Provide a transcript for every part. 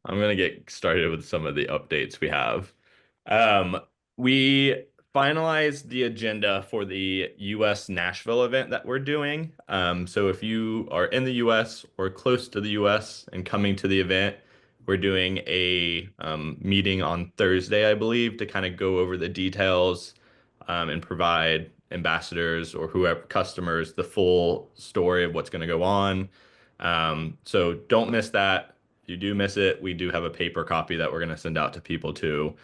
I'm going to get started with some of the updates we have. We finalized the agenda for the US Nashville event that we're doing. So if you are in the US or close to the US and coming to the event, we're doing a meeting on Thursday, I believe, to kind of go over the details and provide ambassadors or whoever customers the full story of what's going to go on. So don't miss that. If you do miss it, we do have a paper copy that we're going to send out to people too.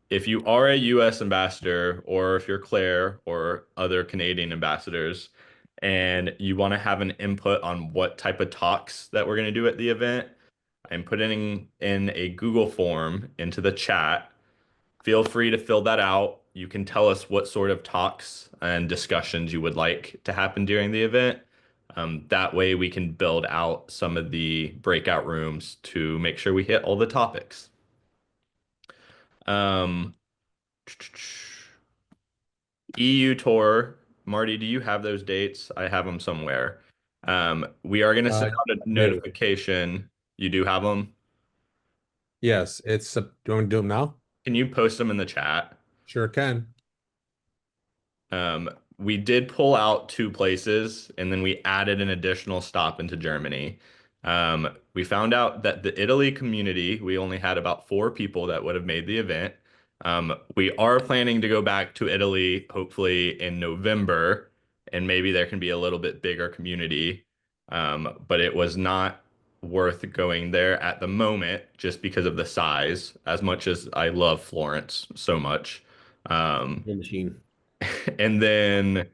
If you are a US ambassador, or if you're Claire or other Canadian ambassadors, and you want to have an input on what type of talks that we're going to do at the event, I'm putting in a Google form into the chat. Feel free to fill that out. You can tell us what sort of talks and discussions you would like to happen during the event. That way we can build out some of the breakout rooms to make sure we hit all the topics. Um, EU tour. Marty, do you have those dates? I have them somewhere. We are going to send out a Maybe. notification. You do have them? Yes, it's. Do you want to do them now? Can you post them in the chat? Sure can. We did pull out two places and then we added an additional stop into Germany. We found out that the Italy community, we only had about 4 people that would have made the event. We are planning to go back to Italy, hopefully in November, and maybe there can be a little bit bigger community. But it was not worth going there at the moment just because of the size, as much as I love Florence so much. Machine. And then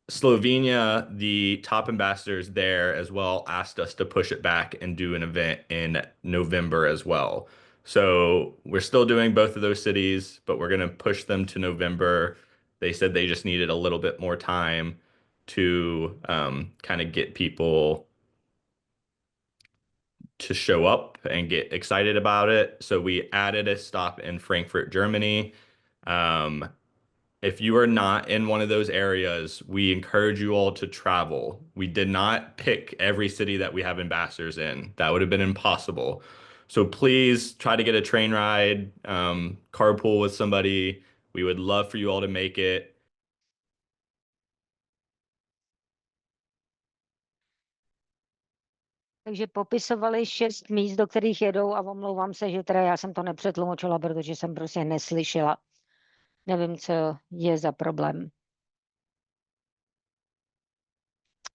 Slovenia, the top ambassadors there as well, asked us to push it back and do an event in November as well. So we're still doing both of those cities, but we're going to push them to November. They said they just needed a little bit more time to kind of get people to show up and get excited about it. So we added a stop in Frankfurt, Germany. Um, if you are not in one of those areas, we encourage you all to travel. We did not pick every city that we have ambassadors in. That would have been impossible. So please try to get a train ride, carpool with somebody. We would love for you all to make it. Takže popisovali 6 míst, do kterých jedou a omlouvám se, že teda já jsem to nepřetlumočila, protože jsem prostě neslyšela. Nevím, co je za problém.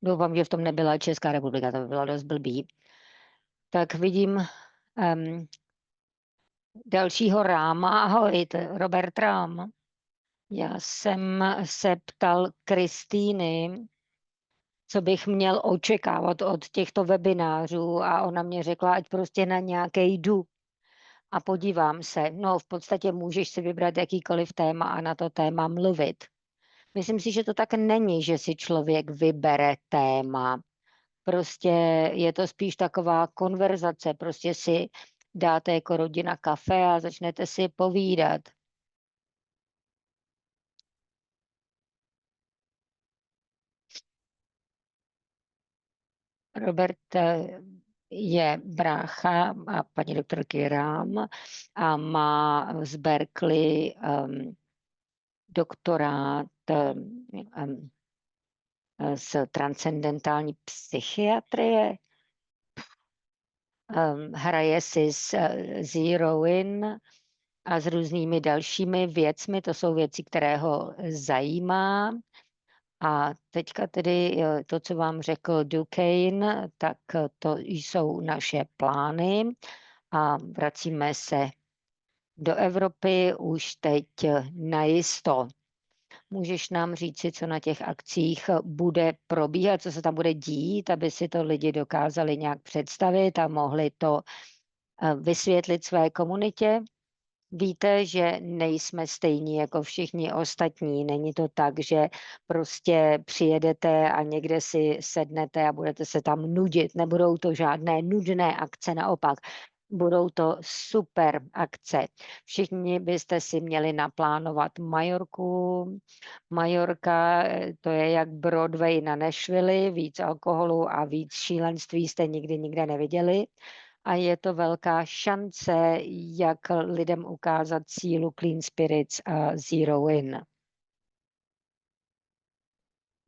Doufám, že v tom nebyla Česká republika, to by bylo dost blbý. Tak vidím dalšího Ráma. Ahoj, to je Robert Rám. Já jsem se ptal Kristýny, co bych měl očekávat od těchto webinářů a ona mě řekla, ať prostě na nějaké jdu a podívám se. No, v podstatě můžeš si vybrat jakýkoliv téma a na to téma mluvit. Myslím si, že to tak není, že si člověk vybere téma. Prostě je to spíš taková konverzace, prostě si dáte jako rodina kafe a začnete si povídat. Robert je brácha a paní doktorky Rám a má z Berkeley doktorát z transcendentální psychiatrie. Hraje si s Zero In a s různými dalšími věcmi. To jsou věci, které ho zajímá. A teďka tedy to, co vám řekl Duquesne, tak to jsou naše plány a vracíme se do Evropy už teď najisto. Můžeš nám říci, co na těch akcích bude probíhat, co se tam bude dít, aby si to lidi dokázali nějak představit a mohli to vysvětlit své komunitě? Víte, že nejsme stejní jako všichni ostatní. Není to tak, že prostě přijedete a někde si sednete a budete se tam nudit. Nebudou to žádné nudné akce, naopak. Budou to super akce. Všichni byste si měli naplánovat Majorku. Majorka, to je jak Broadway na Nashville, víc alkoholu a víc šílenství jste nikdy nikde neviděli. a je to velká šance, jak lidem ukázat sílu Clean Spirits a Zero In.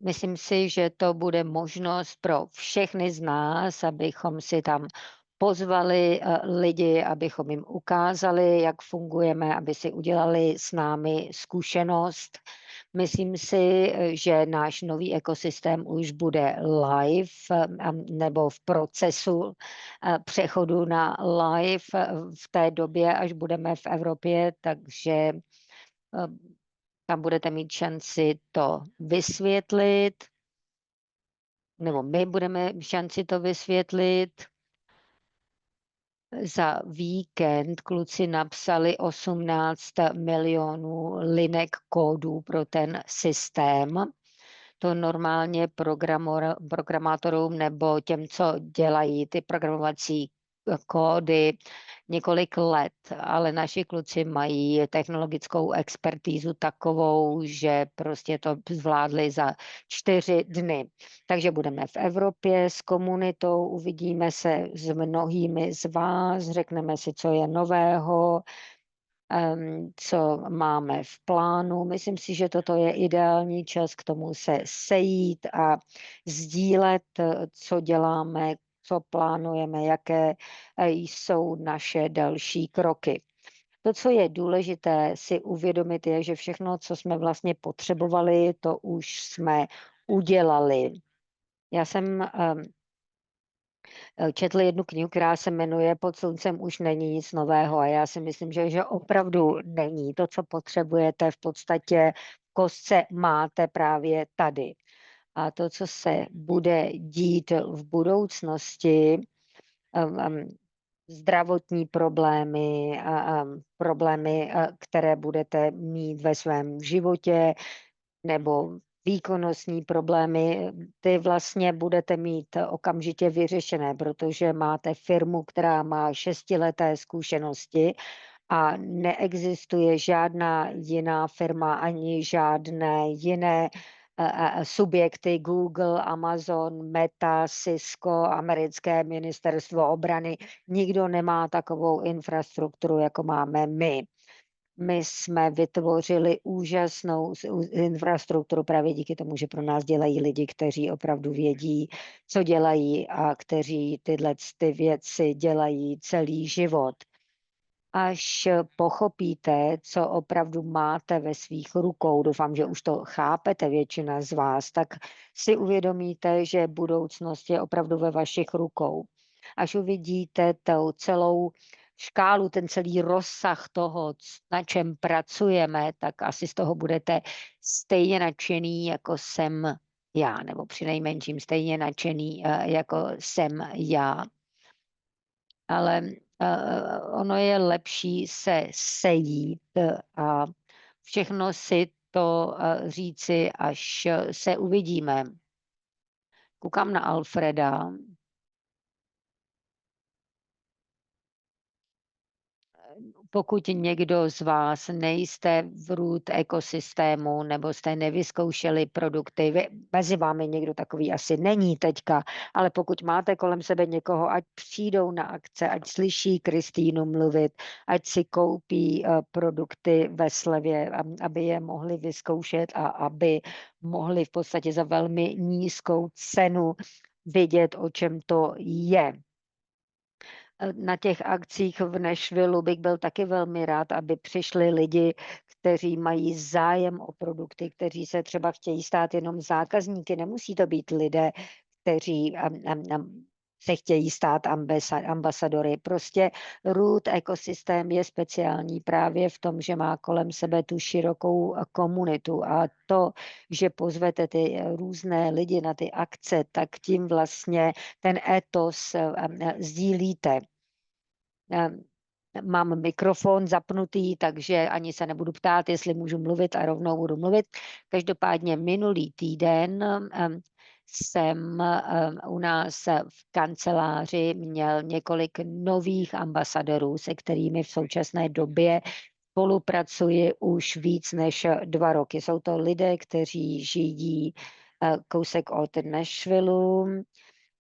Myslím si, že to bude možnost pro všechny z nás, abychom si tam pozvali lidi, abychom jim ukázali, jak fungujeme, aby si udělali s námi zkušenost. Myslím si, že náš nový ekosystém už bude live nebo v procesu přechodu na live v té době, až budeme v Evropě, takže tam budete mít šanci to vysvětlit, nebo my budeme šanci to vysvětlit. Za víkend kluci napsali 18 milionů linek kódů pro ten systém. To normálně programátorům nebo těm, co dělají ty programovací kódy několik let, ale naši kluci mají technologickou expertízu takovou, že prostě to zvládli za 4 dny. Takže budeme v Evropě s komunitou, uvidíme se s mnohými z vás, řekneme si, co je nového, co máme v plánu. Myslím si, že toto je ideální čas k tomu se sejít a sdílet, co děláme, co plánujeme, jaké jsou naše další kroky. To, co je důležité si uvědomit, je, že všechno, co jsme vlastně potřebovali, to už jsme udělali. Já jsem četl jednu knihu, která se jmenuje Pod sluncem už není nic nového a já si myslím, že opravdu není. To, co potřebujete, v podstatě v kostce máte právě tady. A to, co se bude dít v budoucnosti, zdravotní problémy, problémy, které budete mít ve svém životě, nebo výkonnostní problémy, ty vlastně budete mít okamžitě vyřešené, protože máte firmu, která má 6leté zkušenosti a neexistuje žádná jiná firma ani žádné jiné subjekty, Google, Amazon, Meta, Cisco, americké ministerstvo obrany. Nikdo nemá takovou infrastrukturu, jako máme my. My jsme vytvořili úžasnou infrastrukturu právě díky tomu, že pro nás dělají lidi, kteří opravdu vědí, co dělají a kteří tyhle věci dělají celý život. Až pochopíte, co opravdu máte ve svých rukou, doufám, že už to chápete většina z vás, tak si uvědomíte, že budoucnost je opravdu ve vašich rukou. Až uvidíte tou celou škálu, ten celý rozsah toho, na čem pracujeme, tak asi z toho budete stejně nadšený, jako jsem já, nebo přinejmenším stejně nadšený, jako jsem já. Ale ono je lepší se sejít a všechno si to říci, až se uvidíme. Koukám na Alfreda. Pokud někdo z vás nejste v root ekosystému nebo jste nevyzkoušeli produkty, mezi vámi někdo takový asi není teďka, ale pokud máte kolem sebe někoho, ať přijdou na akce, ať slyší Kristýnu mluvit, ať si koupí produkty ve slevě, aby je mohli vyzkoušet a aby mohli v podstatě za velmi nízkou cenu vidět, o čem to je. Na těch akcích v Nashvillu bych byl taky velmi rád, aby přišli lidi, kteří mají zájem o produkty, kteří se třeba chtějí stát jenom zákazníky. Nemusí to být lidé, kteří se chtějí stát ambasadory. Prostě root ekosystém je speciální právě v tom, že má kolem sebe tu širokou komunitu a to, že pozvete ty různé lidi na ty akce, tak tím vlastně ten etos sdílíte. Mám mikrofon zapnutý, takže ani se nebudu ptát, jestli můžu mluvit a rovnou budu mluvit. Každopádně minulý týden jsem u nás v kanceláři měl několik nových ambasadorů, se kterými v současné době spolupracuji už víc než 2 roky. Jsou to lidé, kteří žijí kousek od Nashvillu,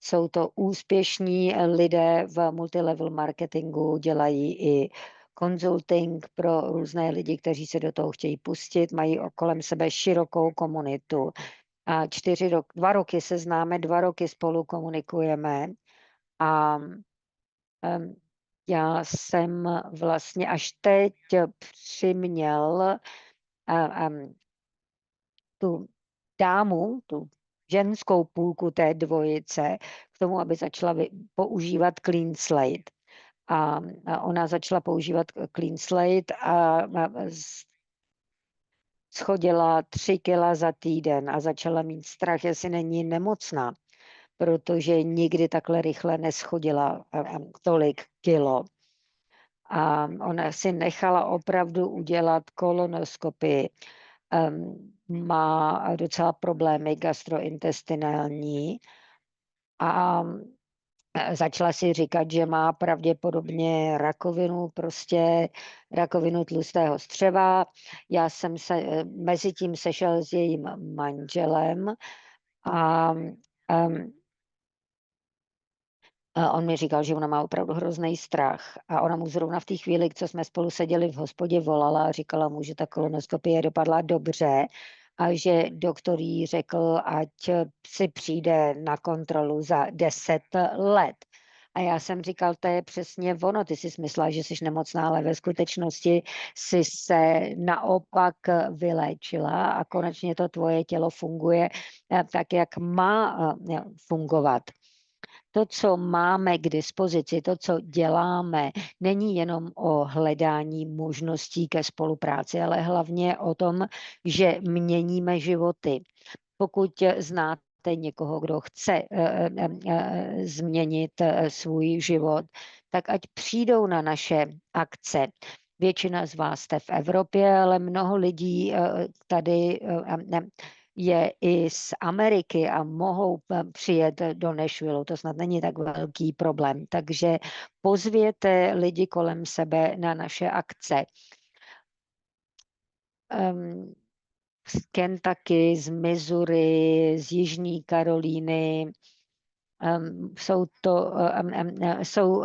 Jsou to úspěšní lidé v multilevel marketingu, dělají i consulting pro různé lidi, kteří se do toho chtějí pustit, mají kolem sebe širokou komunitu. A 2 roky se známe, 2 roky spolu komunikujeme a já jsem vlastně až teď přiměl tu dámu, tu ženskou půlku té dvojice k tomu, aby začala používat clean slate. A ona začala používat clean slate a schodila 3 kila za týden a začala mít strach, jestli není nemocná, protože nikdy takhle rychle neschodila tolik kilo. A ona si nechala opravdu udělat kolonoskopii. Má docela problémy gastrointestinální a začala si říkat, že má pravděpodobně rakovinu tlustého střeva. Já jsem se mezi tím sešel s jejím manželem a on mi říkal, že ona má opravdu hrozný strach a ona mu zrovna v té chvíli, co jsme spolu seděli v hospodě, volala a říkala mu, že ta kolonoskopie dopadla dobře a že doktor jí řekl, ať si přijde na kontrolu za 10 let. A já jsem říkal, to je přesně ono, ty jsi myslela, že jsi nemocná, ale ve skutečnosti jsi se naopak vyléčila a konečně to tvoje tělo funguje tak, jak má fungovat. To, co máme k dispozici, to, co děláme, není jenom o hledání možností ke spolupráci, ale hlavně o tom, že měníme životy. Pokud znáte někoho, kdo chce změnit svůj život, tak ať přijdou na naše akce. Většina z vás jste v Evropě, ale mnoho lidí tady je i z Ameriky a mohou přijet do Nashville. To snad není tak velký problém. Takže pozvěte lidi kolem sebe na naše akce. Z Kentucky, z Missouri, z Jižní Karolíny. Jsou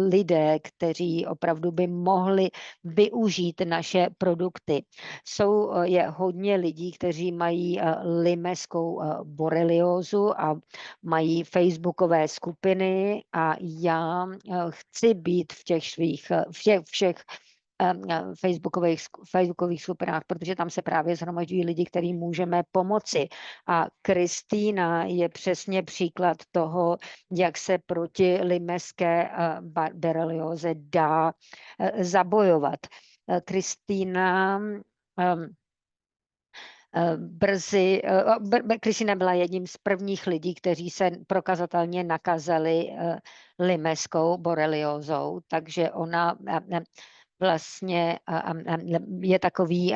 lidé, kteří opravdu by mohli využít naše produkty. Je hodně lidí, kteří mají limeskou boreliózu a mají facebookové skupiny a já chci být v těch všech facebookových skupinách, protože tam se právě shromažďují lidi, kterým můžeme pomoci. A Kristýna je přesně příklad toho, jak se proti limeské borelióze dá zabojovat. Kristýna Kristýna byla jedním z prvních lidí, kteří se prokazatelně nakazili limeskou boreliózou, takže ona vlastně je takový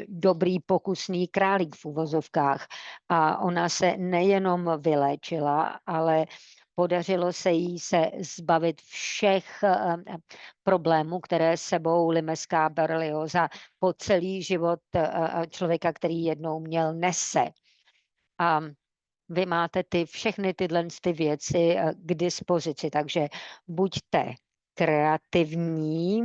dobrý pokusný králík v uvozovkách. A ona se nejenom vyléčila, ale podařilo se jí se zbavit všech problémů, které sebou limeská borelióza po celý život člověka, který jednou měl, nese. A vy máte všechny tyhle věci k dispozici, takže buďte kreativní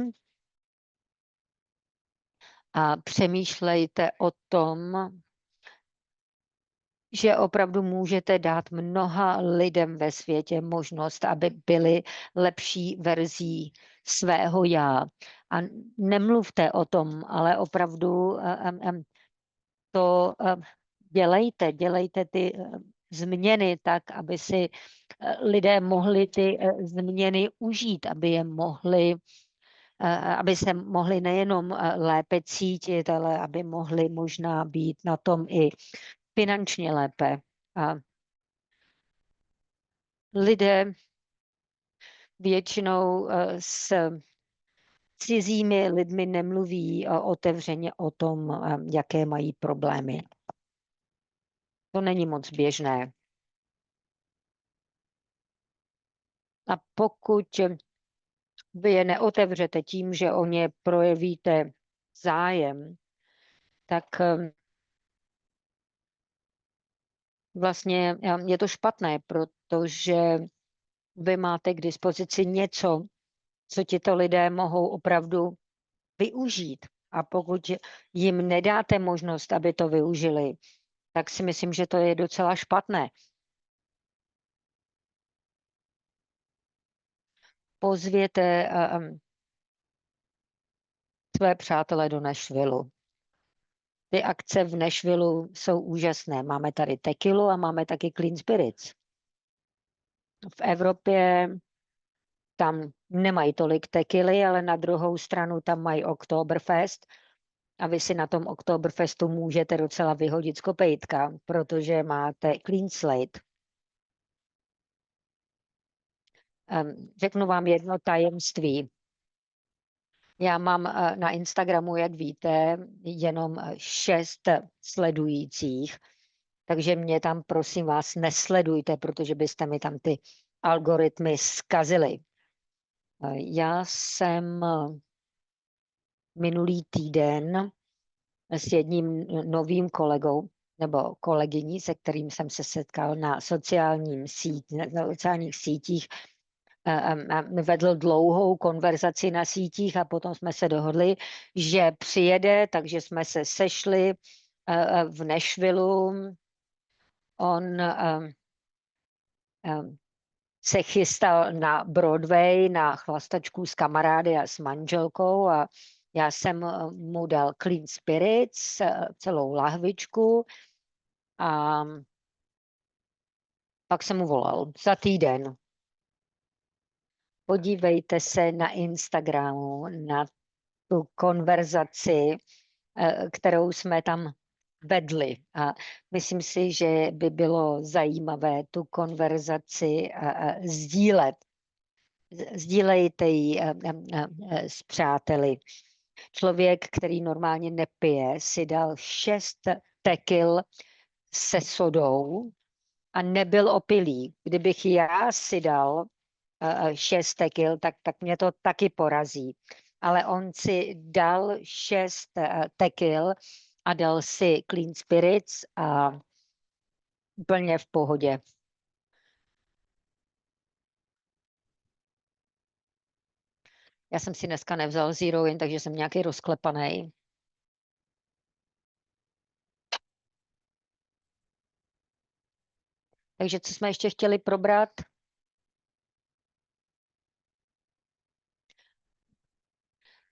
a přemýšlejte o tom, že opravdu můžete dát mnoha lidem ve světě možnost, aby byli lepší verzí svého já. A nemluvte o tom, ale opravdu to dělejte ty změny tak, aby si lidé mohli ty změny užít, aby se mohli nejenom lépe cítit, ale aby mohli možná být na tom i finančně lépe. A lidé většinou s cizími lidmi nemluví otevřeně o tom, jaké mají problémy. To není moc běžné. A pokud vy je neotevřete tím, že o ně projevíte zájem, tak vlastně je to špatné, protože vy máte k dispozici něco, co tito lidé mohou opravdu využít. A pokud jim nedáte možnost, aby to využili, tak si myslím, že to je docela špatné. Pozvěte své přátelé do Nashvillu. Ty akce v Nashvillu jsou úžasné. Máme tady tequilu a máme taky clean spirits. V Evropě tam nemají tolik tequily, ale na druhou stranu tam mají Oktoberfest a vy si na tom Oktoberfestu můžete docela vyhodit z kopejtka, protože máte clean slate. Řeknu vám jedno tajemství. Já mám na Instagramu, jak víte, jenom 6 sledujících, takže mě tam, prosím vás, nesledujte, protože byste mi tam ty algoritmy zkazili. Já jsem minulý týden s jedním novým kolegou nebo kolegyní, se kterým jsem se setkal na sociálních sítích, vedl dlouhou konverzaci na sítích a potom jsme se dohodli, že přijede, takže jsme se sešli v Nashvillu. On se chystal na Broadway, na chlastačku s kamarády a s manželkou a já jsem mu dal clean spirits, celou lahvičku a pak jsem mu volal za týden. Podívejte se na Instagramu, na tu konverzaci, kterou jsme tam vedli. A myslím si, že by bylo zajímavé tu konverzaci sdílet. Sdílejte ji s přáteli. Člověk, který normálně nepije, si dal 6 tequil se sodou a nebyl opilý. Kdybych já si dal 6 tequil, tak mě to taky porazí. Ale on si dal 6 tequil a dal si clean spirits a úplně v pohodě. Já jsem si dneska nevzal zero in, takže jsem nějaký rozklepaný. Takže co jsme ještě chtěli probrat?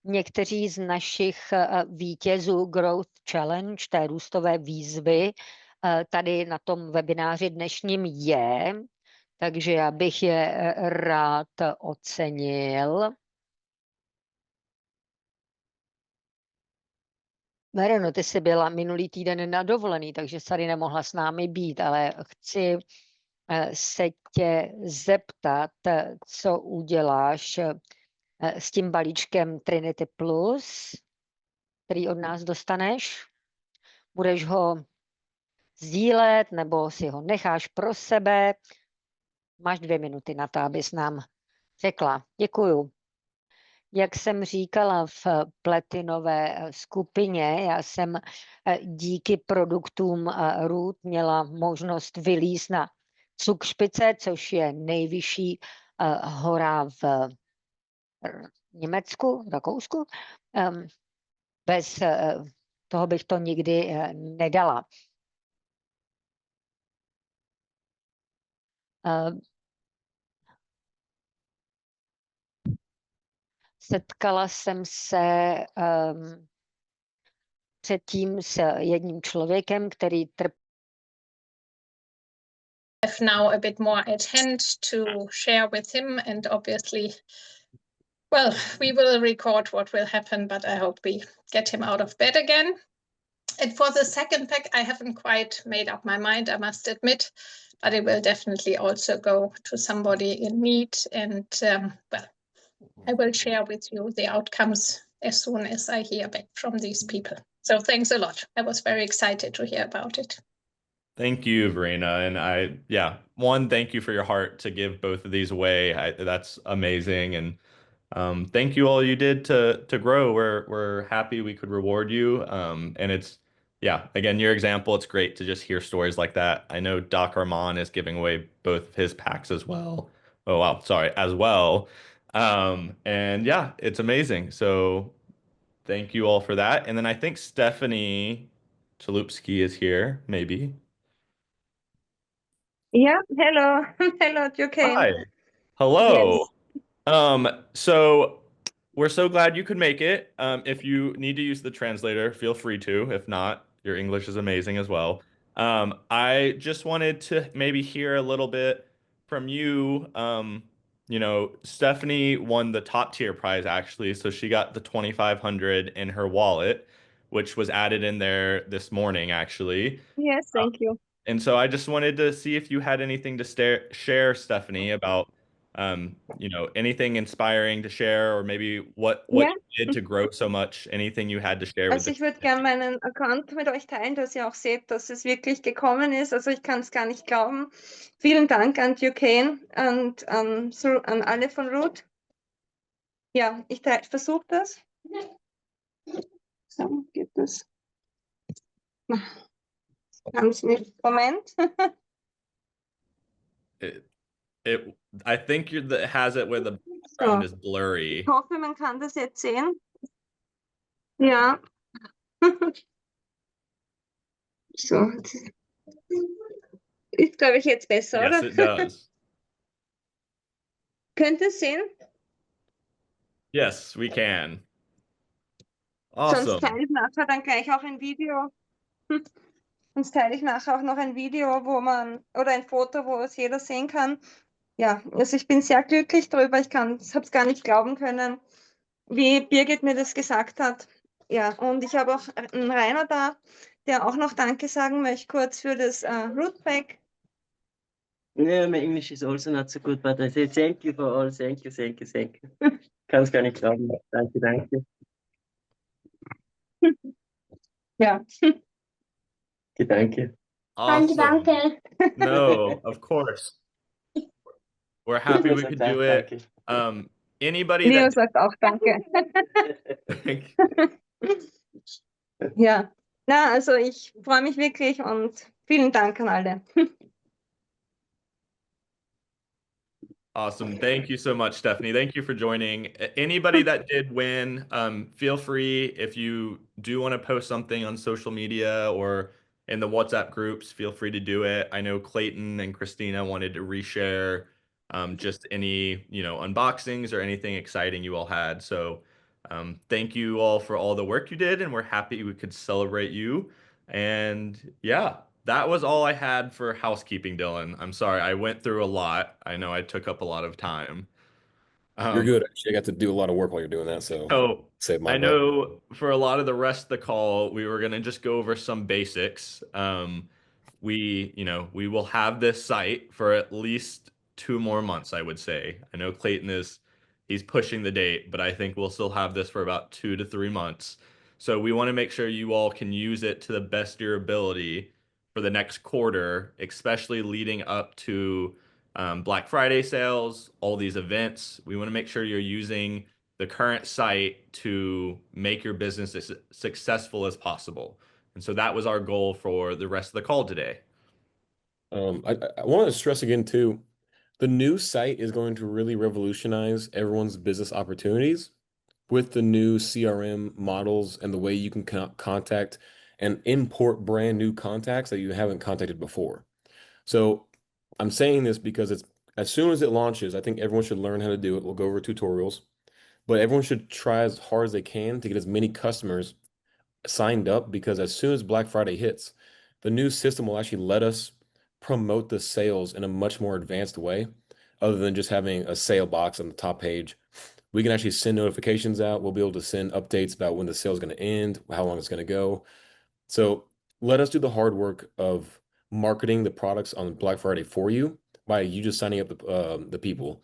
Někteří z našich vítězů Growth Challenge, té růstové výzvy, tady na tom webináři dnešním je, takže já bych je rád ocenil. Mareno, ty jsi byla minulý týden na dovolený, takže tady nemohla s námi být, ale chci se tě zeptat, co uděláš s tím balíčkem Trinity Plus, který od nás dostaneš. Budeš ho sdílet nebo si ho necháš pro sebe? Máš 2 minuty na to, abys nám řekla. Děkuju. Jak jsem říkala v platinové skupině, já jsem díky produktům Root měla možnost vylízt na Zugspitze, což je nejvyšší hora v Německu, Rakousku. Bez toho bych to nikdy nedala. Setkala jsem se předtím s jedním člověkem, který have now a bit more at hand to share with him, and obviously, well, we will record what will happen, but I hope we get him out of bed again. And for the second pack, I haven't quite made up my mind, I must admit, but it will definitely also go to somebody in need. And well, I will share with you the outcomes as soon as I hear back from these people. So thanks a lot. I was very excited to hear about it. Thank you, Verena. And one, thank you for your heart to give both of these away. That's amazing. And thank you all you did to grow. We're happy we could reward you. And it's yeah, again, your example, it's great to just hear stories like that. I know Doc Armand is giving away both of his packs as well. Oh, wow, sorry, as well. And yeah, it's amazing. So thank you all for that. And then I think Stephanie Chalupsky is here, maybe. Yeah, hello. Hello, Duquesne. Hi. Hello. Yes. So we're so glad you could make it. If you need to use the translator, feel free to. If not, your English is amazing as well. I just wanted to maybe hear a little bit from you. Stephanie won the top tier prize actually, so she got the 2,500 in her wallet, which was added in there this morning actually. Yes, thank you. And so I just wanted to see if you had anything to share, Stephanie, about anything inspiring to share, or maybe what Ja, you did to grow so much, anything you had to share with also ich würde gerne meinen Account mit euch teilen, dass ihr auch seht, dass es wirklich gekommen ist. Also ich kann es gar nicht glauben. Vielen Dank an Duquesne und an alle von Root. Ja, ich versuche das. So, geht das. Ganz nicht. Moment. I think it has it where the background is blurry. Ich hoffe, man kann das jetzt sehen. Ja. So. Ist, glaube ich, jetzt besser, Yes, oder? it does. Könnt ihr es sehen? Yes, we can. Sonst Awesome. teile ich nachher dann gleich auch ein Video. Sonst teile ich nachher auch noch ein Video, oder ein Foto, wo es jeder sehen kann. Ja, also ich bin sehr glücklich darüber. Ich habe es gar nicht glauben können, wie Birgit mir das gesagt hat. Ja, und ich habe auch einen Rainer da, der auch noch Danke sagen möchte, kurz für das Rootback. Yeah, my English is also not so good, but I say thank you for all. Thank you, thank you, thank you. Kann es gar nicht glauben. Danke, danke. Ja. Danke. Awesome. Danke. No, of course. We're happy we could do it. Anybody Leo that sagt auch Danke. Ja, na, also ich freue mich wirklich und vielen Dank an alle. Awesome. Thank you so much, Stephanie. Thank you for joining. Anybody that did win, feel free, if you do want to post something on social media or in the WhatsApp groups, feel free to do it. I know Clayton and Christina wanted to reshare just any, unboxings or anything exciting you all had. So thank you all for all the work you did, and we're happy we could celebrate you. And yeah. That was all I had for housekeeping, Dylan. I'm sorry, I went through a lot. I know I took up a lot of time. You're good. Actually, I got to do a lot of work while you're doing that, so save my I butt. know for a lot of the rest of the call, we were gonna just go over some basics. We will have this site for at least 2 more months, I would say. I know Clayton he's pushing the date, but I think we'll still have this for about 2 to 3 months. So we want to make sure you all can use it to the best of your ability for the next quarter, especially leading up to Black Friday sales, all these events. We want to make sure you're using the current site to make your business as successful as possible. And so that was our goal for the rest of the call today. I want to stress again too, the new site is going to really revolutionize everyone's business opportunities with the new CRM models and the way you can contact and import brand new contacts that you haven't contacted before. So I'm saying this because it's as soon as it launches, I think everyone should learn how to do it. We'll go over tutorials, but everyone should try as hard as they can to get as many customers signed up, because as soon as Black Friday hits, the new system will actually let us promote the sales in a much more advanced way, other than just having a sale box on the top page. We can actually send notifications out. We'll be able to send updates about when the sale is going to end, how long it's going to go. So let us do the hard work of marketing the products on Black Friday for you by you just signing up the people.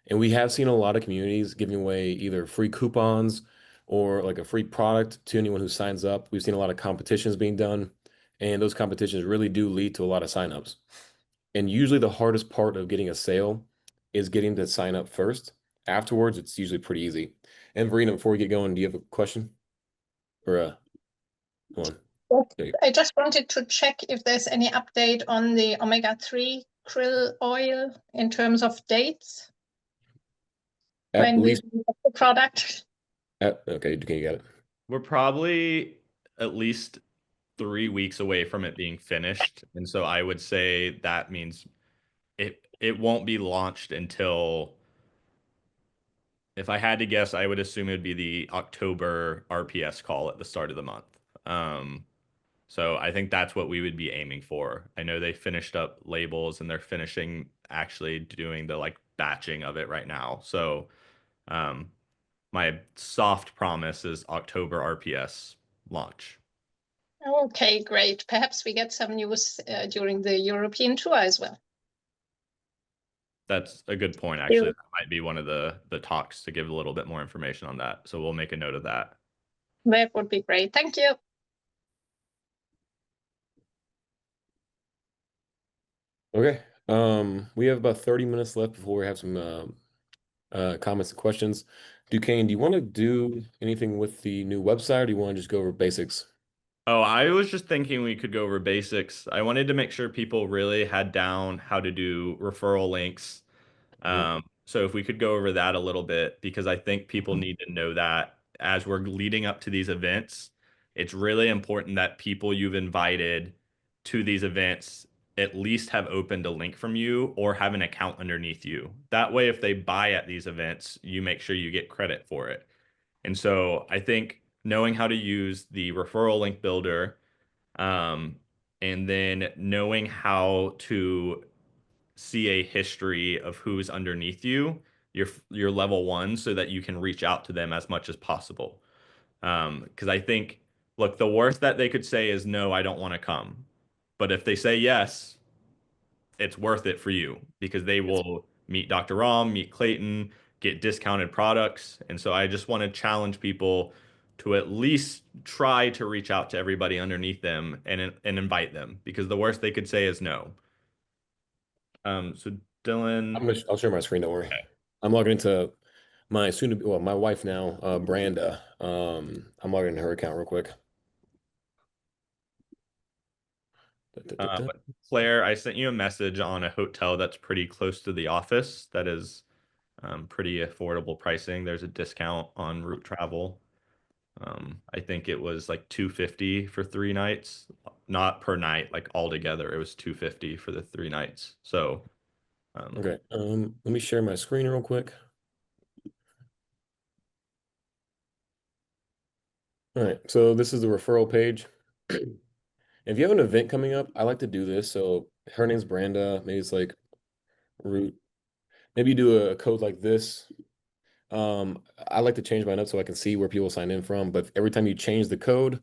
And we have seen a lot of communities giving away either free coupons or like a free product to anyone who signs up. We've seen a lot of competitions being done, and those competitions really do lead to a lot of signups. And usually the hardest part of getting a sale is getting to sign up first. Afterwards, it's usually pretty easy. And Verena, before we get going, do you have a question? Or come on. Okay. I just wanted to check if there's any update on the omega-3 krill oil in terms of dates At when we least, will get the product. okay, you got it. We're probably at least 3 weeks away from it being finished. And so I would say that means it won't be launched until, if I had to guess, I would assume it would be the October RPS call at the start of the month. So I think that's what we would be aiming for. I know they finished up labels and they're finishing actually doing the like batching of it right now. So my soft promise is October RPS launch. Okay, great. Perhaps we get some news during the European tour as well. That's a good point, actually. That might be one of the talks to give a little bit more information on that. So we'll make a note of that. That would be great. Thank you. Okay. We have about 30 minutes left before we have some comments and questions. Duquesne, do you want to do anything with the new website, or do you want to just go over basics? Oh, I was just thinking we could go over basics. I wanted to make sure people really had down how to do referral links. So if we could go over that a little bit, because I think people need to know that as we're leading up to these events, it's really important that people you've invited to these events at least have opened a link from you or have an account underneath you. That way, if they buy at these events, you make sure you get credit for it. And so I think knowing how to use the referral link builder, and then knowing how to see a history of who's underneath you, your level one, so that you can reach out to them as much as possible. Because I think, look, the worst that they could say is no, I don't want to come. But if they say yes, it's worth it for you because they will meet Dr. Rom, meet Clayton, get discounted products. And so I just want to challenge people to at least try to reach out to everybody underneath them and invite them, because the worst they could say is no. So Dylan, I'll share my screen, don't worry. Okay. I'm logging into my my wife now, Branda. I'm logging into her account real quick. Claire, I sent you a message on a hotel that's pretty close to the office that is pretty affordable pricing. There's a discount on route travel. I think it was like $250 for 3 nights, not per night, like all together. It was $250 for the 3 nights. So okay, let me share my screen real quick. All right, so this is the referral page. If you have an event coming up, I like to do this. So her name's Branda. Maybe it's like root. Maybe you do a code like this. I like to change mine up so I can see where people sign in from. But every time you change the code,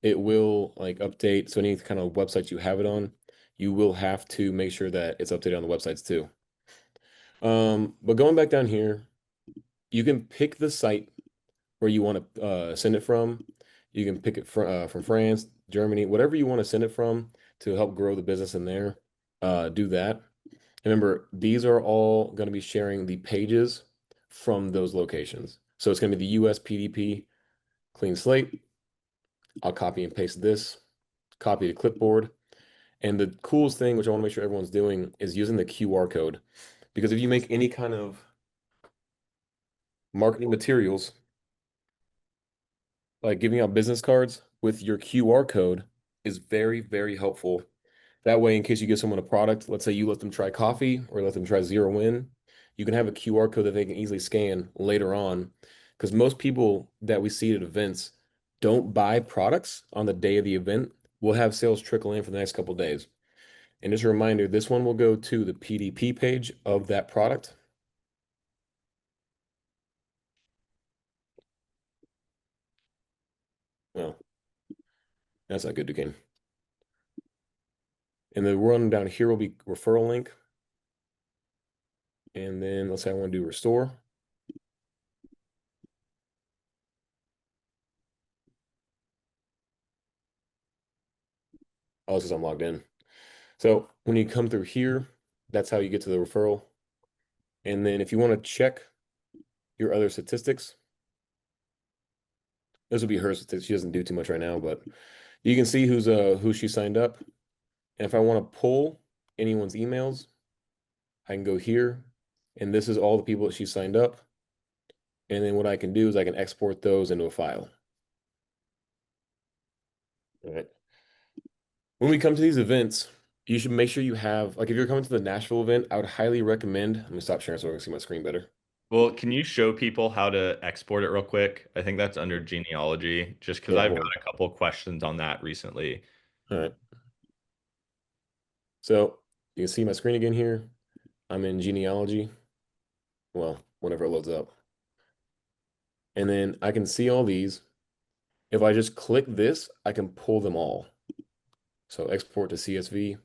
it will like update. So any kind of website you have it on, you will have to make sure that it's updated on the websites too. But going back down here, you can pick the site where you want to send it from. You can pick it from France, Germany, whatever you want to send it from to help grow the business in there. Do that. Remember, these are all going to be sharing the pages from those locations. So it's going to be the US PDP clean slate. I'll copy and paste this, copy the clipboard. And the coolest thing, which I want to make sure everyone's doing, is using the QR code. Because if you make any kind of marketing materials, like giving out business cards with your QR code, is very, very helpful. That way, in case you give someone a product, let's say you let them try coffee or let them try Zero In, you can have a QR code that they can easily scan later on. Because most people that we see at events don't buy products on the day of the event. We'll have sales trickle in for the next couple of days. And just a reminder, this one will go to the PDP page of that product. Well, that's not good, Duquesne. And the one down here will be referral link. And then let's say I want to do restore. Oh, this is I'm logged in. So when you come through here, that's how you get to the referral. And then if you want to check your other statistics, this will be her statistics. She doesn't do too much right now, but You can see who she signed up. And if I want to pull anyone's emails, I can go here, and this is all the people that she signed up. And then what I can do is I can export those into a file. All right. When we come to these events, you should make sure you have, like if you're coming to the Nashville event, I would highly recommend, let me stop sharing so I can see my screen better. Well, can you show people how to export it real quick? I think that's under genealogy, just because Yeah, I've well, got a couple questions on that recently. all right. So you can see my screen again here. I'm in genealogy. Well, whenever it loads up. And then I can see all these. If I just click this, I can pull them all. So export to CSV.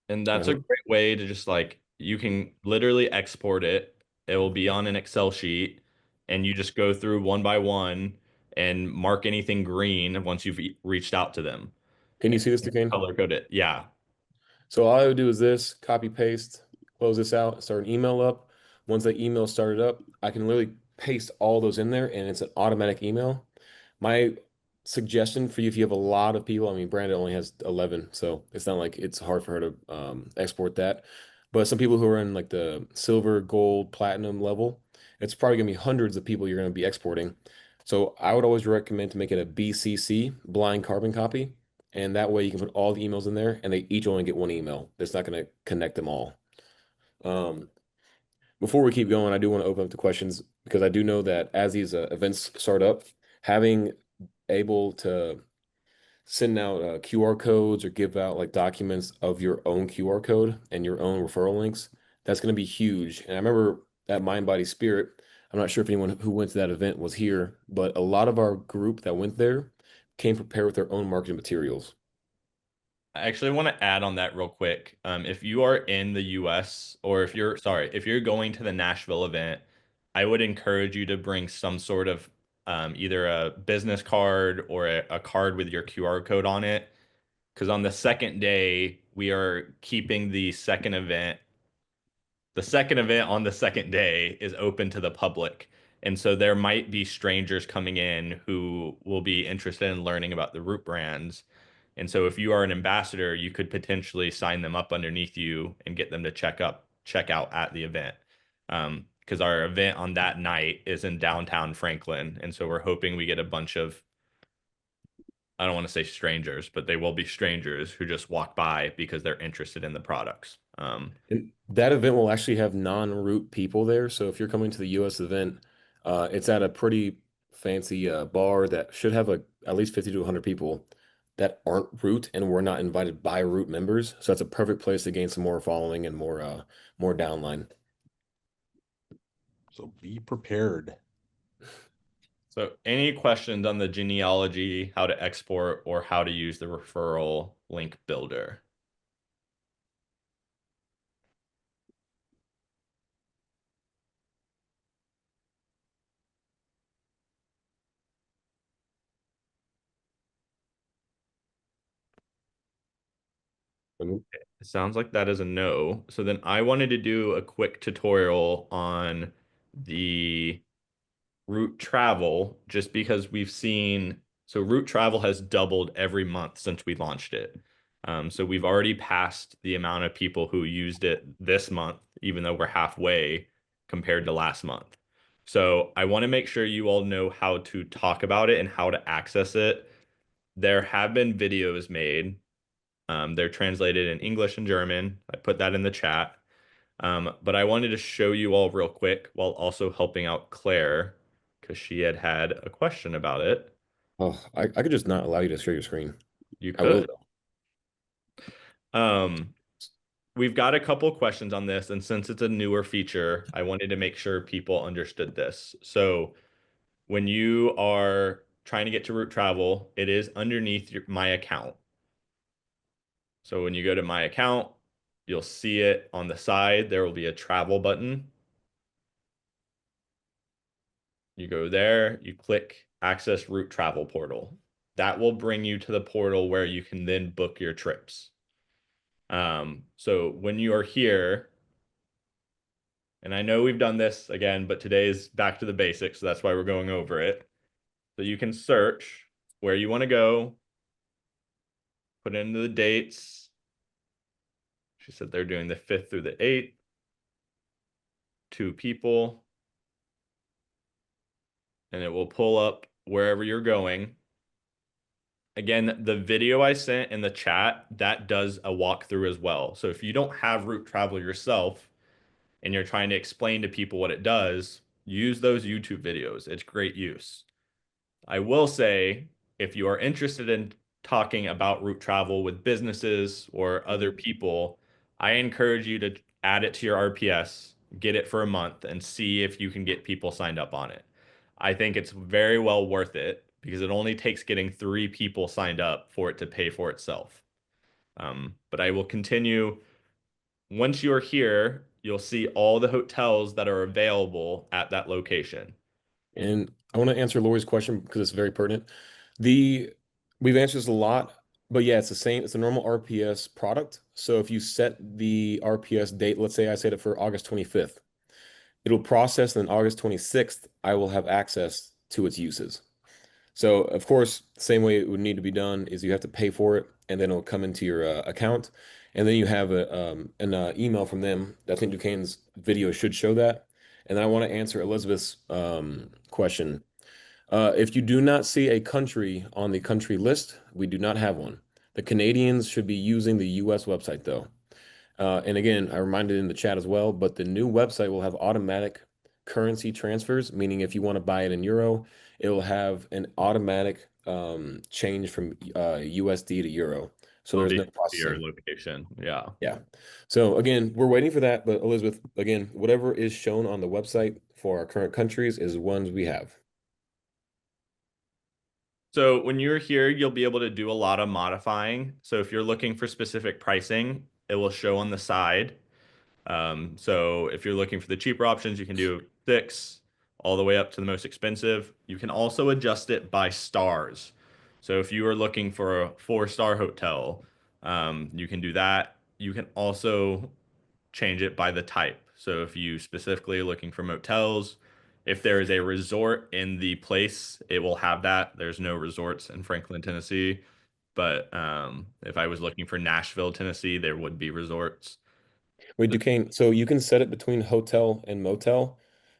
And that's a great way to just like, you can literally export it. It will be on an Excel sheet, and you just go through one by one and mark anything green once you've reached out to them. Can you see this, Duquesne? Color code it. Yeah. So all I would do is this, copy, paste, close this out, start an email up. Once that email started up, I can literally paste all those in there, and it's an automatic email. My suggestion for you, if you have a lot of people, I mean, Brandon only has 11, so it's not like it's hard for her to export that. But some people who are in like the silver, gold, platinum level, it's probably gonna be hundreds of people you're gonna be exporting. So I would always recommend to make it a BCC, blind carbon copy. And that way you can put all the emails in there, and they each only get one email. That's not going to connect them all. Before we keep going, I do want to open up the questions, because I do know that as these events start up, having able to send out QR codes or give out like documents of your own QR code and your own referral links, that's going to be huge. And I remember at Mind Body Spirit, I'm not sure if anyone who went to that event was here, but a lot of our group that went there came prepared with their own marketing materials. I actually want to add on that real quick. If you are in the US, or if you're going to the Nashville event, I would encourage you to bring some sort of either a business card or a card with your QR code on it. Because on the second day, we are keeping the second event. The second event on the second day is open to the public. And so there might be strangers coming in who will be interested in learning about the root brands. And so if you are an ambassador, you could potentially sign them up underneath you and get them to check out at the event. Because our event on that night is in downtown Franklin. And so we're hoping we get a bunch of, I don't want to say strangers, but they will be strangers who just walk by because they're interested in the products. And that event will actually have non-root people there. So if you're coming to the US event, it's at a pretty fancy bar that should have at least 50 to 100 people that aren't root and were not invited by root members. So that's a perfect place to gain some more following and more downline. So be prepared. So any questions on the genealogy, how to export, or how to use the referral link builder? It sounds like that is a no. So then I wanted to do a quick tutorial on the route travel, just because we've seen, so route travel has doubled every month since we launched it. So we've already passed the amount of people who used it this month, even though we're halfway compared to last month. So I want to make sure you all know how to talk about it and how to access it. There have been videos made. They're translated in English and German. I put that in the chat. But I wanted to show you all real quick while also helping out Claire, because she had a question about it. Oh, I could just not allow you to share your screen. You I will, could. though. We've got a couple questions on this, and since it's a newer feature, I wanted to make sure people understood this. So when you are trying to get to route travel, it is underneath my account. So when you go to my account, you'll see it on the side. There will be a travel button. You go there, you click access route travel portal. That will bring you to the portal where you can then book your trips. So when you are here, and I know we've done this again, but today is back to the basics, so that's why we're going over it. So you can search where you want to go, put into the dates. She said they're doing the 5th through the 8th. 2 people. And it will pull up wherever you're going. Again, the video I sent in the chat, that does a walkthrough as well. So if you don't have route travel yourself and you're trying to explain to people what it does, use those YouTube videos. It's great use. I will say, if you are interested in talking about route travel with businesses or other people, I encourage you to add it to your RPS, get it for a month, and see if you can get people signed up on it. I think it's very well worth it because it only takes getting 3 people signed up for it to pay for itself. But I will continue. Once you're here, you'll see all the hotels that are available at that location. And I want to answer Lori's question because it's very pertinent. We've answered this a lot, but yeah, it's the same. It's a normal RPS product. So if you set the RPS date, let's say I set it for August 25th, it'll process, and then August 26th, I will have access to its uses. So of course, the same way it would need to be done is you have to pay for it, and then it'll come into your account, and then you have an email from them. I think Duquesne's video should show that. And then I want to answer Elizabeth's question. If you do not see a country on the country list, we do not have one. The Canadians should be using the US website though. And again, I reminded in the chat as well, but the new website will have automatic currency transfers, meaning if you want to buy it in euro, it will have an automatic change from USD to euro. So there's no processing. Your location. Yeah. Yeah. So again, we're waiting for that. But Elizabeth, again, whatever is shown on the website for our current countries is ones we have. So when you're here, you'll be able to do a lot of modifying. So if you're looking for specific pricing, it will show on the side. So if you're looking for the cheaper options, you can do 6 all the way up to the most expensive. You can also adjust it by stars. So if you are looking for a 4-star hotel, you can do that. You can also change it by the type. So if you specifically are looking for motels, if there is a resort in the place, it will have that. There's no resorts in Franklin, Tennessee. But if I was looking for Nashville, Tennessee, there would be resorts. Wait, Duquesne, so you can set it between hotel and motel,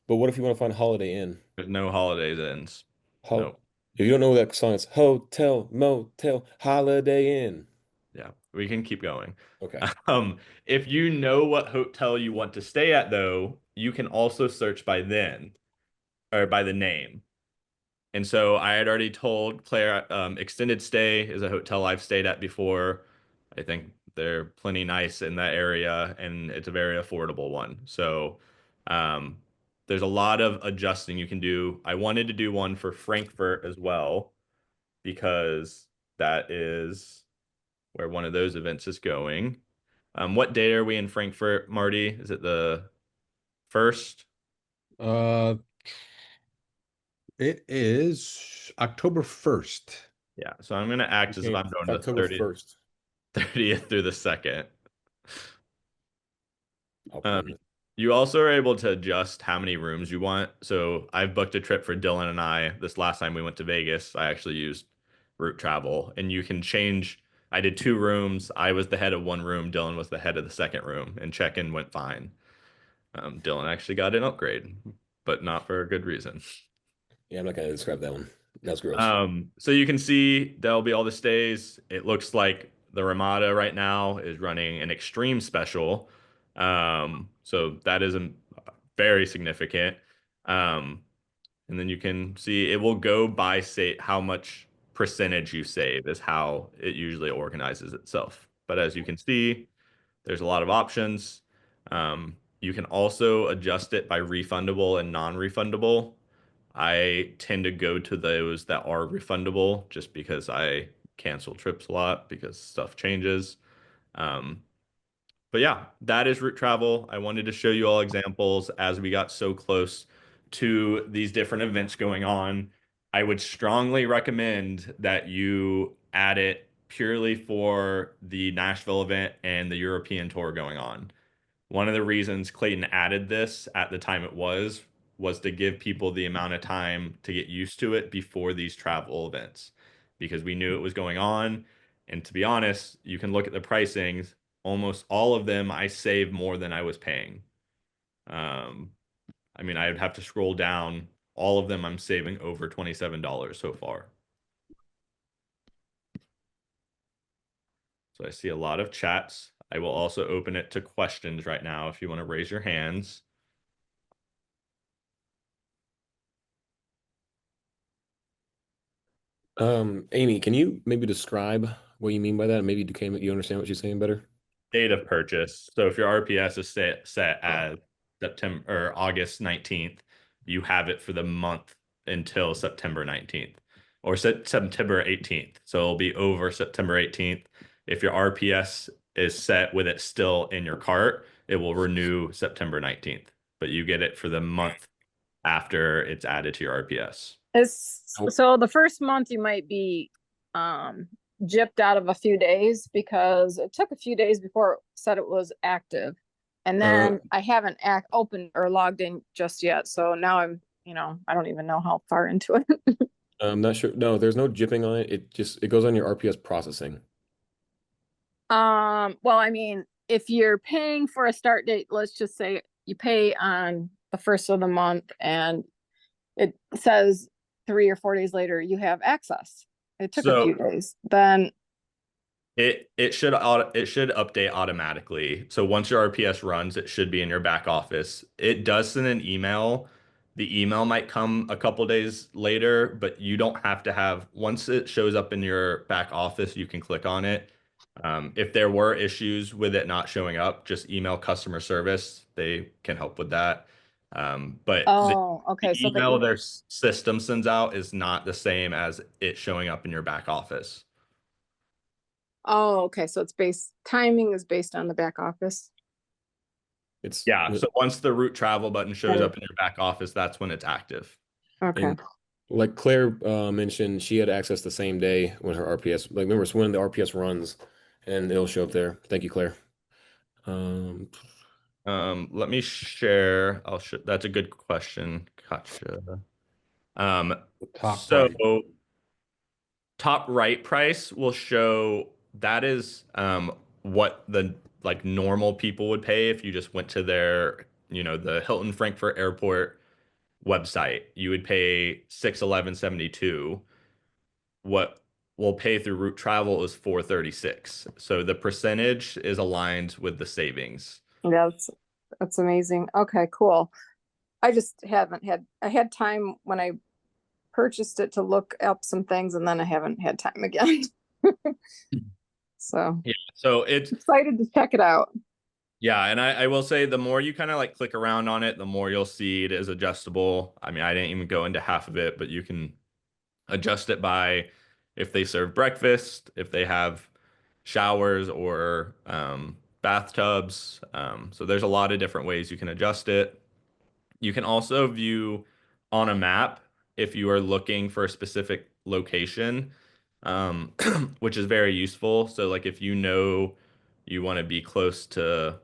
but what if you want to find Holiday Inn? There's no Holiday Inns. No. If you don't know that song, it's hotel, motel, Holiday Inn. Yeah, we can keep going. Okay. If you know what hotel you want to stay at, though, you can also search by then or by the name. And so I had already told Claire, Extended Stay is a hotel I've stayed at before. I think they're plenty nice in that area, and it's a very affordable one. So there's a lot of adjusting you can do. I wanted to do one for Frankfurt as well, because that is where one of those events is going. What day are we in Frankfurt, Marty? Is it the 1st? It is October 1st. Yeah, so I'm going to act as if I'm going to the 30th through the 2nd. You also are able to adjust how many rooms you want. So I've booked a trip for Dylan and I. This last time we went to Vegas, I actually used route travel, and you can change. I did 2 rooms. I was the head of 1 room. Dylan was the head of the 2nd room, and check-in went fine. Dylan actually got an upgrade, but not for a good reason. Yeah, I'm not going to describe that one. That's gross. So you can see there'll be all the stays. It looks like the Ramada right now is running an extreme special. So that is very significant. And then you can see it will go by how much percentage you save is how it usually organizes itself. But as you can see, there's a lot of options. You can also adjust it by refundable and non-refundable. I tend to go to those that are refundable just because I cancel trips a lot because stuff changes. But yeah, that is route travel. I wanted to show you all examples as we got so close to these different events going on. I would strongly recommend that you add it purely for the Nashville event and the European tour going on. One of the reasons Clayton added this at the time it was was to give people the amount of time to get used to it before these travel events, because we knew it was going on. And to be honest, you can look at the pricings. Almost all of them, I saved more than I was paying. I mean, I would have to scroll down. All of them, I'm saving over $27 so far. So I see a lot of chats. I will also open it to questions right now if you want to raise your hands. Amy, can you maybe describe what you mean by that? Maybe you understand what she's saying better? Date of purchase. So if your RPS is set as September or August 19th, you have it for the month until September 19th or September 18th. So it'll be over September 18th. If your RPS is set with it still in your cart, it will renew September 19th, but you get it for the month after it's added to your RPS. So the first month you might be gypped out of a few days because it took a few days before it said it was active. And then I haven't opened or logged in just yet. So now I'm, I don't even know how far into it. I'm not sure. No, there's no jipping on it. It goes on your RPS processing. Well, I mean, if you're paying for a start date, let's just say you pay on the first of the month and it says 3 or 4 days later, you have access. It took a few days. Then it should update automatically. So once your RPS runs, it should be in your back office. It does send an email. The email might come a couple days later, but you don't have to have, once it shows up in your back office, you can click on it. If there were issues with it not showing up, just email customer service. They can help with that. But okay. The email their system sends out is not the same as it showing up in your back office. Oh, okay. So timing is based on the back office. So once the route travel button shows up in your back office, that's when it's active. Okay. And like Claire mentioned, she had access the same day when her RPS, like remember, it's when the RPS runs and it'll show up there. Thank you, Claire. Let me share. That's a good question. Gotcha. Top right price will show that is what the normal people would pay if you just went to their, the Hilton Frankfurt Airport website. You would pay $611.72. What we'll pay through route travel is $436. So the percentage is aligned with the savings. Yeah, that's amazing. Okay, cool. I just I had time when I purchased it to look up some things, and then I haven't had time again. So it's excited to check it out. Yeah, and I will say the more you kind of click around on it, the more you'll see it is adjustable. I mean, I didn't even go into half of it, but you can adjust it by if they serve breakfast, if they have showers or bathtubs. So there's a lot of different ways you can adjust it. You can also view on a map if you are looking for a specific location, which is very useful. So if you want to be close to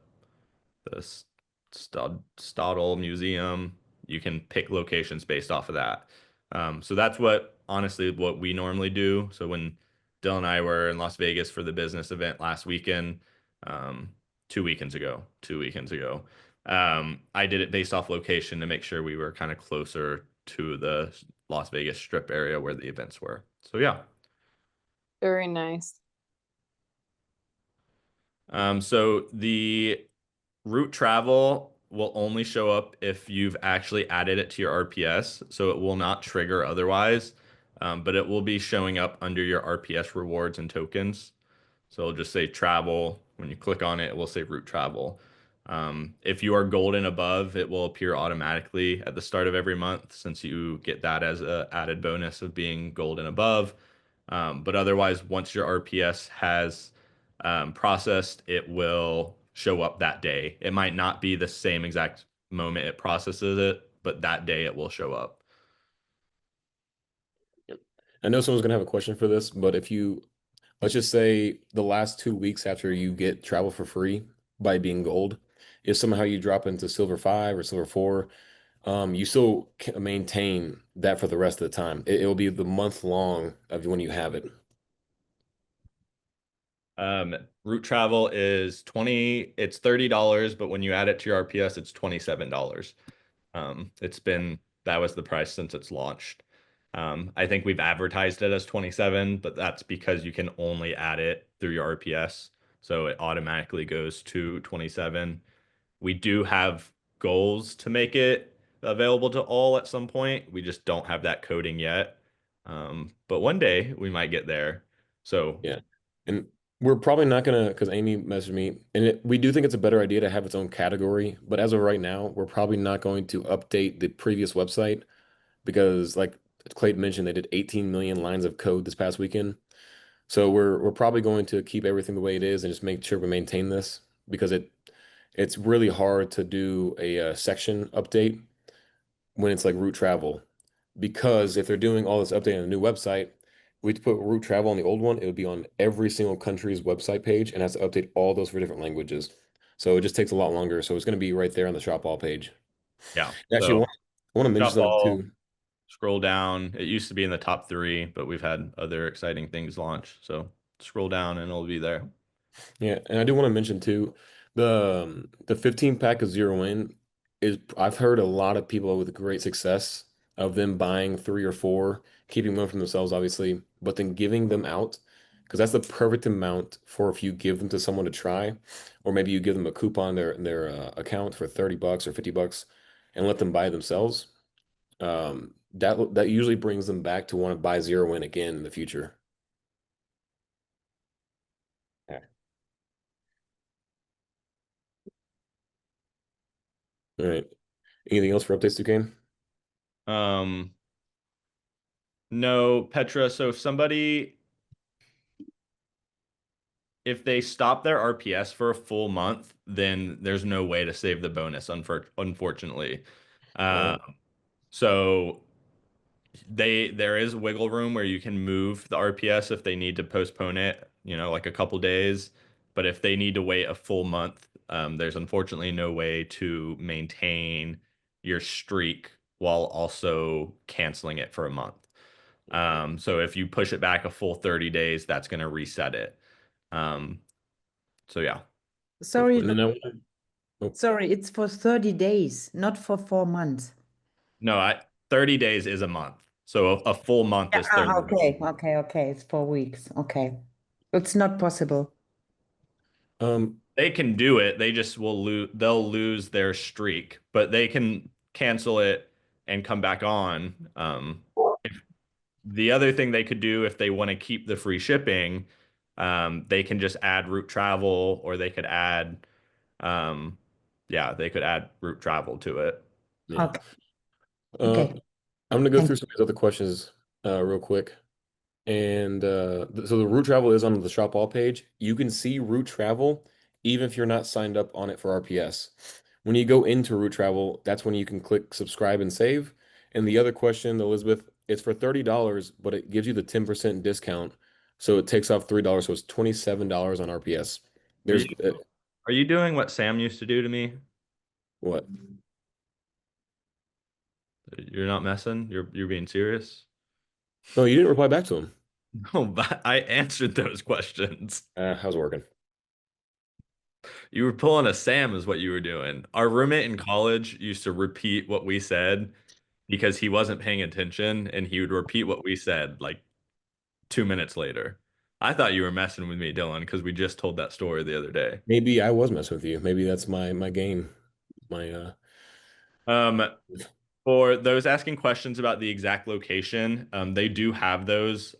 the Stadel Museum, you can pick locations based off of that. So that's honestly what we normally do. So when Dylan and I were in Las Vegas for the business event last weekend, 2 weekends ago, I did it based off location to make sure we were kind of closer to the Las Vegas Strip area where the events were. So yeah. Very nice. So the route travel will only show up if you've actually added it to your RPS, so it will not trigger otherwise, but it will be showing up under your RPS rewards and tokens. So it'll just say travel. When you click on it, it will say route travel. If you are gold and above, it will appear automatically at the start of every month since you get that as an added bonus of being gold and above. But otherwise, once your RPS has processed, it will show up that day. It might not be the same exact moment it processes it, but that day it will show up. I know someone's gonna have a question for this, but let's just say the last 2 weeks after you get travel for free by being gold, if somehow you drop into silver 5 or silver 4, you still can maintain that for the rest of the time. It will be the month long of when you have it. Route travel is it's $30, but when you add it to your RPS, it's $27. That was the price since it's launched. I think we've advertised it as 27, but that's because you can only add it through your RPS. So it automatically goes to 27. We do have goals to make it available to all at some point. We just don't have that coding yet. But one day we might get there. So yeah. And we're probably not gonna, because Amy messaged me, and we do think it's a better idea to have its own category. But as of right now, we're probably not going to update the previous website because, like Clayton mentioned, they did 18 million lines of code this past weekend. So we're probably going to keep everything the way it is and just make sure we maintain this because it's really hard to do a section update when it's like route travel. Because if they're doing all this update on a new website, we'd put route travel on the old one, it would be on every single country's website page and has to update all those for different languages. So it just takes a lot longer. So it's going to be right there on the shop all page. yeah. Actually, So I want to mention shop something all, too. scroll down. It used to be in the top 3, but we've had other exciting things launch. So scroll down and it'll be there. Yeah, and I do want to mention too, the 15 pack of Zero In is I've heard a lot of people with great success of them buying 3 or 4, keeping one for themselves, obviously, but then giving them out because that's the perfect amount for if you give them to someone to try, or maybe you give them a coupon their account for $30 or $50 and let them buy themselves. That usually brings them back to want to buy Zero In again in the future. All right. Anything else for updates, Duquesne? No, Petra. So if they stop their RPS for a full month, then there's no way to save the bonus, unfortunately. So there is wiggle room where you can move the RPS if they need to postpone it, like a couple days. But if they need to wait a full month, there's unfortunately no way to maintain your streak while also canceling it for a month. So if you push it back a full 30 days, that's going to reset it. So yeah. Sorry, Oh. sorry, it's for 30 days, not for 4 months. No, 30 days is a month. So a full month is 30 days. Okay. It's 4 weeks. Okay. It's not possible. They can do it. They just they'll lose their streak, but they can cancel it and come back on. The other thing they could do if they want to keep the free shipping, they can just add route travel, or they could add, they could add route travel to it. Yeah. Okay. I'm gonna go through some of these other questions real quick. And so the route travel is on the shop all page. You can see route travel even if you're not signed up on it for RPS. When you go into route travel, that's when you can click subscribe and save. And the other question, Elizabeth, it's for $30, but it gives you the 10% discount. So it takes off $3, so it's $27 on RPS. Are you doing what Sam used to do to me? What? You're not messing? You're being serious? No, you didn't reply back to him. No, but I answered those questions. How's it working? You were pulling a Sam is what you were doing. Our roommate in college used to repeat what we said because he wasn't paying attention, and he would repeat what we said like 2 minutes later. I thought you were messing with me, Dylan, because we just told that story the other day. Maybe I was messing with you. Maybe that's my game. For those asking questions about the exact location, they do have those.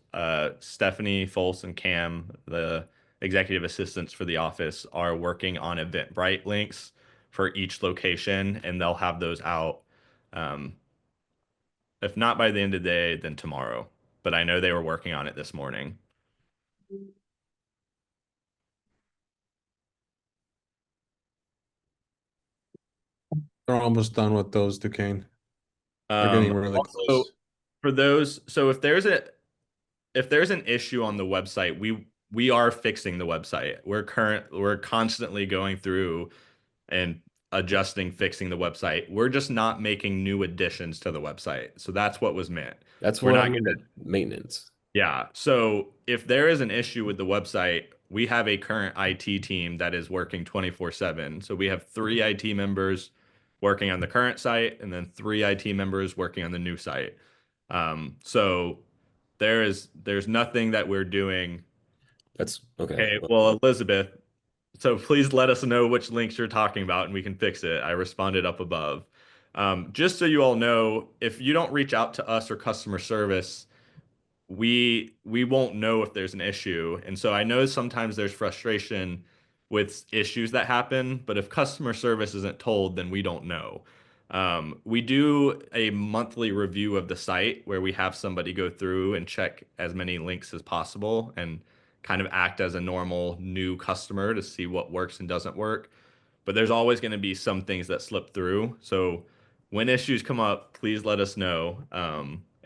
Stephanie, Folse, and Cam, the executive assistants for the office, are working on Eventbrite links for each location, and they'll have those out. If not by the end of the day, then tomorrow. But I know they were working on it this morning. They're almost done with those, Duquesne. They're getting really close. For those, so if there's an issue on the website, we are fixing the website. We're constantly going through and adjusting, fixing the website. We're just not making new additions to the website. So that's what was meant. That's We're what not I mean gonna, by maintenance. yeah. So if there is an issue with the website, we have a current IT team that is working 24/7. So we have 3 IT members working on the current site and then 3 IT members working on the new site. So there's nothing that we're doing. That's okay. Okay, well, Elizabeth, so please let us know which links you're talking about and we can fix it. I responded up above. Just so you all know, if you don't reach out to us or customer service, we won't know if there's an issue. And so I know sometimes there's frustration with issues that happen, but if customer service isn't told, then we don't know. We do a monthly review of the site where we have somebody go through and check as many links as possible and kind of act as a normal new customer to see what works and doesn't work. But there's always going to be some things that slip through. So when issues come up, please let us know.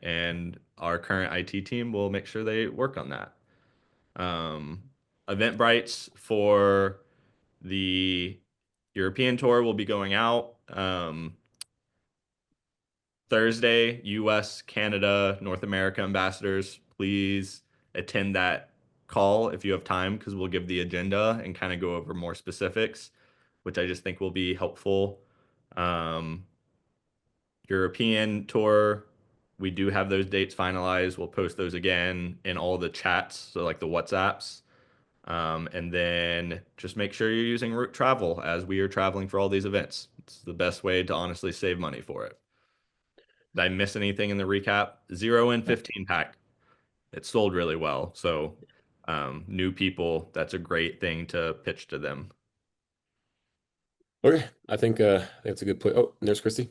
And our current IT team will make sure they work on that. Eventbrites for the European tour will be going out Thursday. US, Canada, North America ambassadors, please attend that call if you have time, because we'll give the agenda and kind of go over more specifics, which I just think will be helpful. European tour, we do have those dates finalized. We'll post those again in all the chats, so like the WhatsApps. And then just make sure you're using route travel as we are traveling for all these events. It's the best way to honestly save money for it. Did I miss anything in the recap? 0 in 15 pack. It sold really well. So new people, that's a great thing to pitch to them. Okay, I think that's a good point. Oh, there's Christy.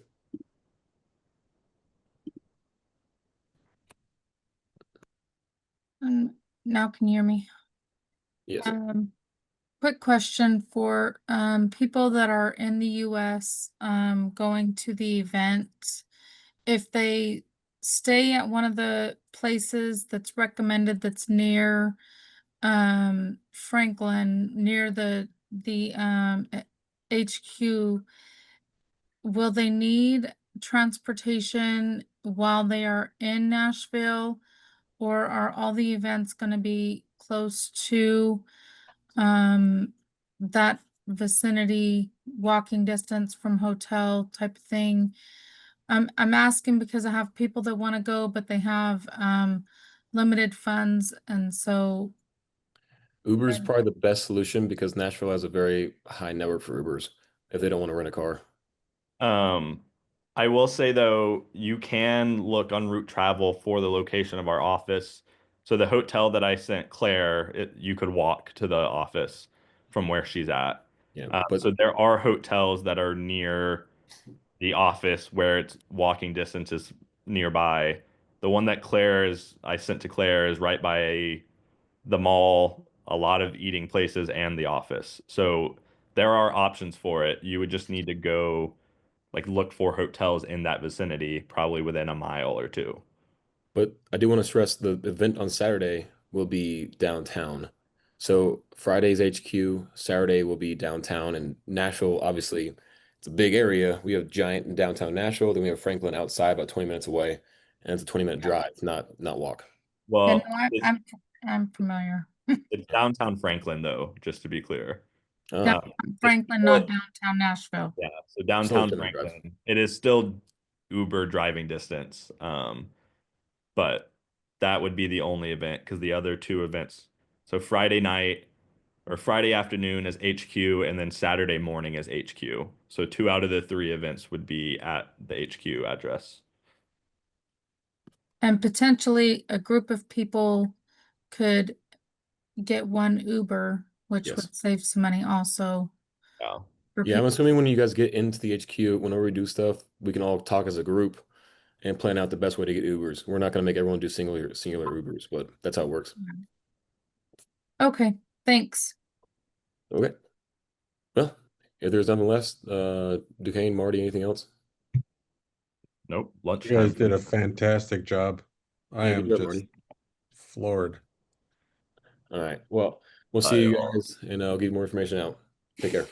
Now can you hear me? Yes. Quick question for people that are in the US going to the event. If they stay at one of the places that's recommended that's near Franklin, near the HQ, will they need transportation while they are in Nashville, or are all the events going to be close to that vicinity, walking distance from hotel type of thing? I'm asking because I have people that want to go, but they have limited funds, and so Uber is probably the best solution because Nashville has a very high network for Ubers if they don't want to rent a car. I will say though, you can look on route travel for the location of our office. So the hotel that I sent Claire, you could walk to the office from where she's at. Yeah, so there are hotels that are near the office where it's walking distance is nearby. The one that I sent to Claire is right by the mall, a lot of eating places, and the office. So there are options for it. You would just need to go look for hotels in that vicinity, probably within a mile or 2. But I do want to stress the event on Saturday will be downtown. So Friday's HQ, Saturday will be downtown, and Nashville, obviously, it's a big area. We have giant in downtown Nashville, then we have Franklin outside about 20 minutes away, and it's a 20-minute drive, not walk. Well, I'm familiar. It's downtown Franklin, though, just to be clear. Franklin, not downtown Nashville. Yeah, so downtown Franklin, it is still Uber driving distance. But that would be the only event, because the other 2 events, so Friday night or Friday afternoon is HQ, and then Saturday morning is HQ. So 2 out of the 3 events would be at the HQ address. And potentially a group of people could get one Uber, which would save some money also. Yeah, I'm assuming when you guys get into the HQ, whenever we do stuff, we can all talk as a group and plan out the best way to get Ubers. We're not going to make everyone do singular Ubers, but that's how it works. Okay, thanks. Okay. Well, if there's nothing less, Duquesne, Marty, anything else? Nope. Lunch. You guys did a fantastic job. I am just Marty. floored. All right. Well, we'll see you guys, and I'll give more information out. Take care.